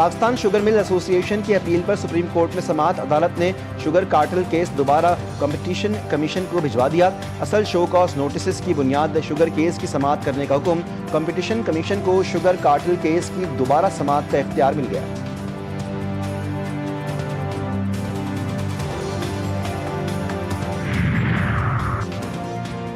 Pakistan sugar mill ایسوسی ایشن کی اپیل پر سپریم کورٹ میں سماعت، عدالت نے شوگر کارٹل کیس دوبارہ کمپٹیشن کمیشن کو بھجوا دیا۔ اصل شو کاز نوٹسز کی بنیاد شوگر کیس کی سماعت کرنے کا حکم، کمپٹیشن کمیشن کو شوگر کارٹل کیس کی دوبارہ سماعت کا اختیار مل گیا۔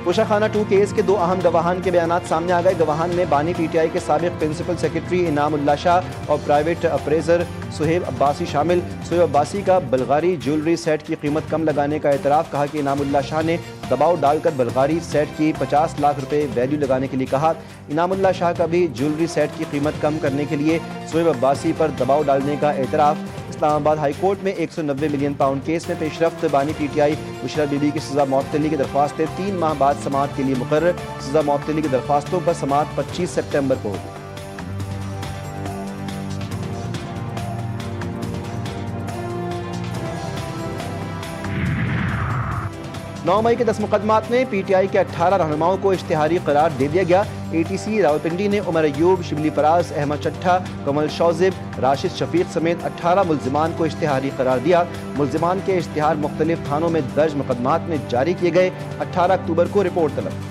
کوشاخانہ 2 کیس کے 2 اہم گواہان کے بیانات سامنے آ گئے۔ گواہان میں بانی پی ٹی آئی کے سابق پرنسپل سیکرٹری انعام اللہ شاہ اور پرائیویٹ اپریزر سہیب عباسی شامل۔ سہیب عباسی کا بلغاری جیولری سیٹ کی قیمت کم لگانے کا اعتراف، کہا کہ انعام اللہ شاہ نے دباؤ ڈال کر بلغاری سیٹ کی 50 لاکھ روپے ویلیو لگانے کے لیے کہا۔ انعام اللہ شاہ کا بھی جیولری سیٹ کی قیمت کم کرنے کے لیے سہیب عباسی پر دباؤ ڈالنے کا اعتراف۔ اسلام آباد ہائی کورٹ میں 190 ملین پاؤنڈ کیس میں پیش رفت، بانی P T I Bushra be be کی سزا معطلی کی درخواستیں 3 ماہ بعد سماعت کے لیے مقرر۔ سزا معطلی کی درخواستوں پر سماعت 25 سپتمبر کو ہوگی۔ 9 مئی کے 10 مقدمات میں پی ٹی آئی کے 18 رہنماؤں کو اشتہاری قرار دے دیا گیا۔ اے ٹی سی راولپنڈی نے عمر ایوب، شبلی فراز، احمد چٹھا، کمل شوذب، راشد شفیق سمیت 18 ملزمان کو اشتہاری قرار دیا۔ ملزمان کے اشتہار مختلف تھانوں میں درج مقدمات میں جاری کیے گئے۔ 18 اکتوبر کو رپورٹ طلب۔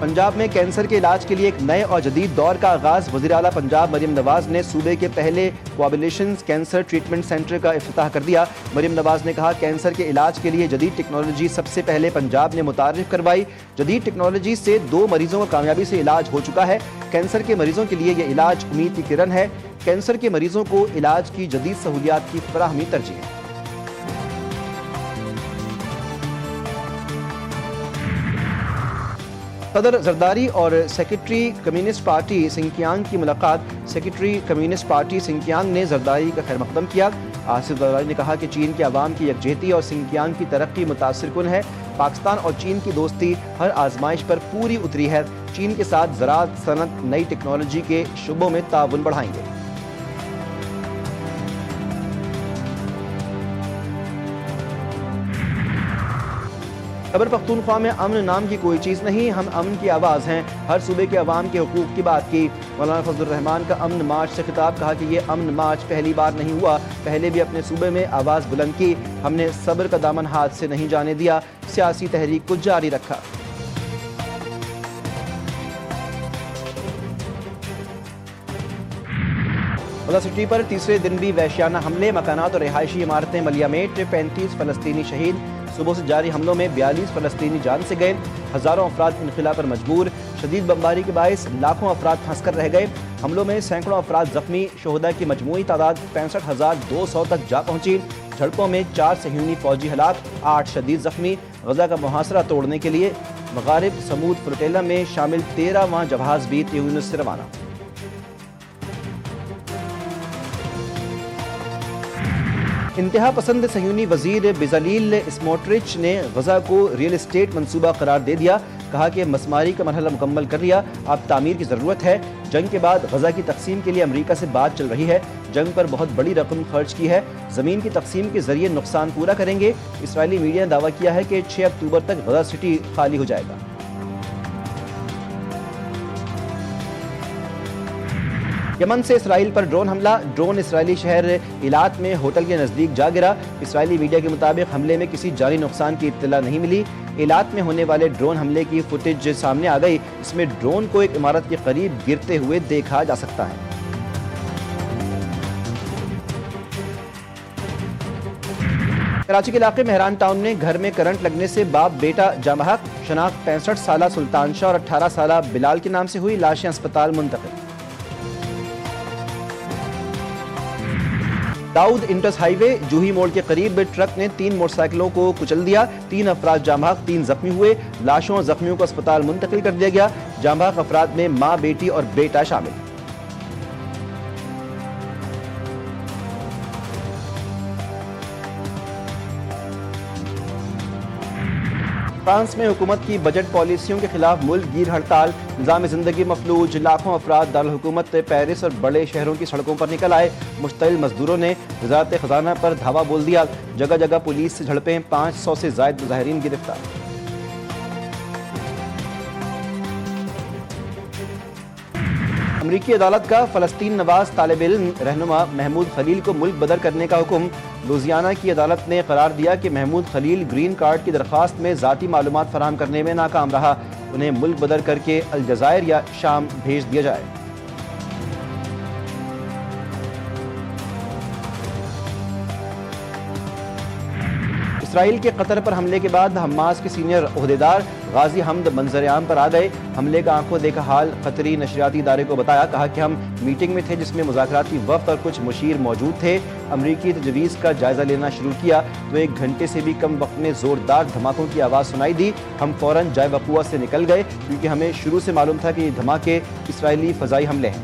پنجاب میں کینسر کے علاج کے لیے ایک نئے اور جدید دور کا آغاز، وزیر اعلیٰ پنجاب مریم نواز نے صوبے کے پہلے کوابولیشن کینسر ٹریٹمنٹ سینٹر کا افتتاح کر دیا۔ مریم نواز نے کہا کینسر کے علاج کے لیے جدید ٹیکنالوجی سب سے پہلے پنجاب نے متعارف کروائی۔ جدید ٹیکنالوجی سے 2 مریضوں کا کامیابی سے علاج ہو چکا ہے۔ کینسر کے مریضوں کے لیے یہ علاج امید کی کرن ہے۔ کینسر کے مریضوں کو علاج کی جدید سہولیات کی فراہمی ترجیح ہے۔ صدر زرداری اور سیکرٹری کمیونسٹ پارٹی سنکیانگ کی ملاقات۔ سیکرٹری کمیونسٹ پارٹی سنکیانگ نے زرداری کا خیر مقدم کیا۔ آصف زرداری نے کہا کہ چین کے عوام کی یکجہتی اور سنکیانگ کی ترقی متاثر کن ہے۔ پاکستان اور چین کی دوستی ہر آزمائش پر پوری اتری ہے۔ چین کے ساتھ زراعت، صنعت، نئی ٹیکنالوجی کے شعبوں میں تعاون بڑھائیں گے۔ خیبر پختونخوا میں امن نام کی کوئی چیز نہیں، ہم امن کی آواز ہیں، ہر صوبے کے عوام کے حقوق کی بات کی۔ مولانا فضل الرحمان کا امن مارچ سے خطاب، کہا کہ یہ امن مارچ پہلی بار نہیں ہوا، پہلے بھی اپنے صوبے میں آواز بلند کی، ہم نے صبر کا دامن ہاتھ سے نہیں جانے دیا، سیاسی تحریک کو جاری رکھا۔ غزہ سٹی پر تیسرے دن بھی وحشیانہ حملے، مکانات اور رہائشی عمارتیں ملیامیٹ، 35 فلسطینی شہید۔ صبح سے جاری حملوں میں 42 فلسطینی جان سے گئے، ہزاروں افراد انخلا پر مجبور، شدید بمباری کے باعث لاکھوں افراد پھنس کر رہ گئے۔ حملوں میں سینکڑوں افراد زخمی، شہداء کی مجموعی تعداد 65,200 تک جا پہنچی۔ جھڑپوں میں 4 صہیونی فوجی ہلاک، 8 شدید زخمی۔ غزہ کا محاصرہ توڑنے کے لیے مغارب سمود فلوٹیلا میں شامل 13واں جہاز بھی تیونس سے روانہ۔ انتہا پسند صہیونی وزیر بزالیل اسموٹرچ نے غزہ کو ریل اسٹیٹ منصوبہ قرار دے دیا، کہا کہ مسماری کا مرحلہ مکمل کر لیا، اب تعمیر کی ضرورت ہے۔ جنگ کے بعد غزہ کی تقسیم کے لیے امریکہ سے بات چل رہی ہے، جنگ پر بہت بڑی رقم خرچ کی ہے، زمین کی تقسیم کے ذریعے نقصان پورا کریں گے۔ اسرائیلی میڈیا نے دعویٰ کیا ہے کہ 6 اکتوبر تک غزہ سٹی خالی ہو جائے گا۔ یمن سے اسرائیل پر ڈرون حملہ، ڈرون اسرائیلی شہر ایلات میں ہوٹل کے نزدیک جا گرا۔ اسرائیلی میڈیا کے مطابق حملے میں کسی جانی نقصان کی اطلاع نہیں ملی۔ ایلات میں ہونے والے ڈرون حملے کی فوٹیج سامنے آ گئی، اس میں ڈرون کو ایک عمارت کے قریب گرتے ہوئے دیکھا جا سکتا ہے۔ کراچی کے علاقے مہران ٹاؤن میں گھر میں کرنٹ لگنے سے باپ بیٹا جاں بحق، شناخت 65 سالہ سلطان شاہ اور 18 سالہ بلال کے نام سے ہوئی، لاشیں اسپتال منتقل۔ داؤد انٹس ہائی وے جوہی موڑ کے قریب ٹرک نے 3 موٹر سائیکلوں کو کچل دیا، 3 افراد جاں بحق، 3 زخمی ہوئے، لاشوں اور زخمیوں کو اسپتال منتقل کر دیا گیا۔ جاں بحق افراد میں ماں، بیٹی اور بیٹا شامل۔ فرانس میں حکومت کی بجٹ پالیسیوں کے خلاف ملک گیر ہڑتال، نظام زندگی مفلوج، لاکھوں افراد دارالحکومت پیرس اور بڑے شہروں کی سڑکوں پر نکل آئے۔ مشتعل مزدوروں نے وزارت خزانہ پر دھاوا بول دیا، جگہ جگہ پولیس سے جھڑپیں، 500 سے زائد مظاہرین گرفتار۔ امریکی عدالت کا فلسطین نواز طالب علم رہنما محمود خلیل کو ملک بدر کرنے کا حکم۔ لوزیانہ کی عدالت نے قرار دیا کہ محمود خلیل گرین کارڈ کی درخواست میں ذاتی معلومات فراہم کرنے میں ناکام رہا، انہیں ملک بدر کر کے الجزائر یا شام بھیج دیا جائے۔ اسرائیل کے قطر پر حملے کے بعد حماس کے سینئر عہدیدار غازی حمد منظر عام پر آ گئے۔ حملے کا آنکھوں دیکھا حال قطری نشریاتی ادارے کو بتایا، کہا کہ ہم میٹنگ میں تھے جس میں مذاکراتی وفد اور کچھ مشیر موجود تھے۔ امریکی تجویز کا جائزہ لینا شروع کیا تو 1 گھنٹے سے بھی کم وقت میں زوردار دھماکوں کی آواز سنائی دی۔ ہم فوراً جائے وقوع سے نکل گئے کیونکہ ہمیں شروع سے معلوم تھا کہ یہ دھماکے اسرائیلی فضائی حملے ہیں۔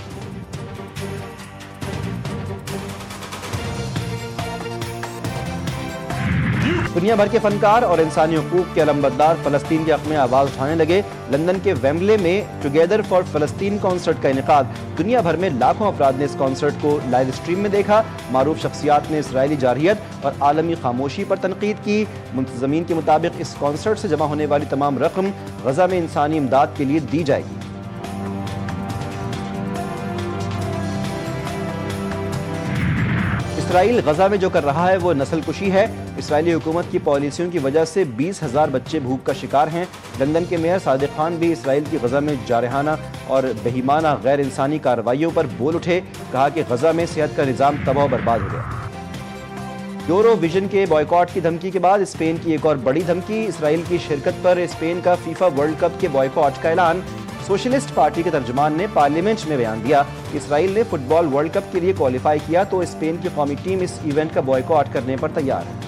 دنیا بھر کے فنکار اور انسانی حقوق کے علمبردار فلسطین کے حق میں آواز اٹھانے لگے۔ لندن کے ویمبلے میں ٹوگیدر فار فلسطین کنسرٹ کا انعقاد۔ دنیا بھر میں لاکھوں افراد نے اس کنسرٹ کو لائیو اسٹریم میں دیکھا۔ معروف شخصیات نے اسرائیلی جارحیت اور عالمی خاموشی پر تنقید کی۔ منتظمین کے مطابق اس کنسرٹ سے جمع ہونے والی تمام رقم غزہ میں انسانی امداد کے لیے دی جائے گی۔ اسرائیل غزہ میں جو کر رہا ہے وہ نسل کشی ہے۔ اسرائیلی حکومت کی پالیسیوں کی وجہ سے 20,000 بچے بھوک کا شکار ہیں۔ لندن کے میئر صادق خان بھی اسرائیل کی غزہ میں جارحانہ اور بہیمانہ غیر انسانی کارروائیوں پر بول اٹھے، کہا کہ غزہ میں صحت کا نظام تباہ و برباد ہو گیا۔ یورو ویژن کے بائیکاٹ کی دھمکی کے بعد اسپین کی ایک اور بڑی دھمکی۔ اسرائیل کی شرکت پر اسپین کا فیفا ورلڈ کپ کے بائیکاٹ کا اعلان۔ سوشلسٹ پارٹی کے ترجمان نے پارلیمنٹ میں بیان دیا کہ اسرائیل نے فٹ بال ورلڈ کپ کے لیے کوالیفائی کیا تو اسپین کی قومی ٹیم اس ایونٹ کا بائیکاٹ کرنے پر تیار ہے۔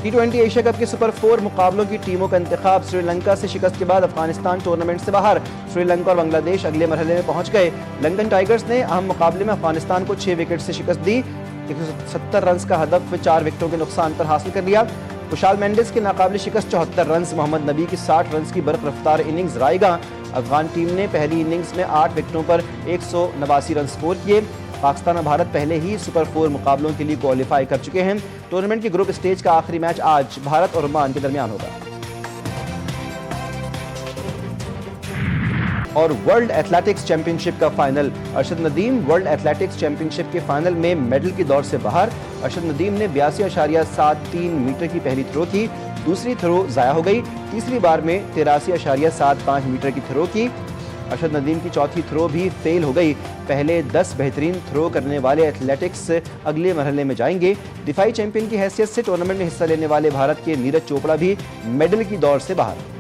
T20 ایشیا کپ کے سپر 4 مقابلوں کی ٹیموں کا انتخاب۔ سری لنکا سے شکست کے بعد افغانستان ٹورنامنٹ سے باہر۔ سری لنکا اور بنگلہ دیش اگلے مرحلے میں پہنچ گئے۔ لنکن ٹائیگرز نے اہم مقابلے میں افغانستان کو 6 وکٹ سے شکست دی۔ 170 رنز کا ہدف 4 وکٹوں کے نقصان پر حاصل کر لیا۔ خوشال مینڈس کے ناقابل شکست 74 رنز، محمد نبی کی 60 رنز کی برق رفتار اننگز رائے گاں۔ افغان ٹیم نے پہلی اننگز میں 8 وکٹوں پر 189 رن سکور کیے۔ پاکستان اور بھارت پہلے ہی سپر 4 مقابلوں کے لیے کوالیفائی کر چکے ہیں۔ ٹورنامنٹ کے گروپ اسٹیج کا آخری میچ آج بھارت اور عمان کے درمیان ہوگا۔ اور ورلڈ ایتھلیٹکس چیمپئن شپ کا final. Arshad Nadeem world athletics championship کے فائنل میں میڈل کی دوڑ سے باہر۔ ارشد ندیم نے 82.73 میٹر کی پہلی تھرو کی، دوسری تھرو ضائع ہو گئی، تیسری بار میں 83.75 میٹر کی تھرو کی۔ ارشد ندیم کی چوتھی تھرو بھی فیل ہو گئی۔ پہلے 10 بہترین تھرو کرنے والے ایتھلیٹکس اگلے مرحلے میں جائیں گے۔ دفاعی چیمپئن کی حیثیت سے ٹورنامنٹ میں حصہ لینے والے بھارت کے نیرج چوپڑا بھی میڈل کی دوڑ سے باہر۔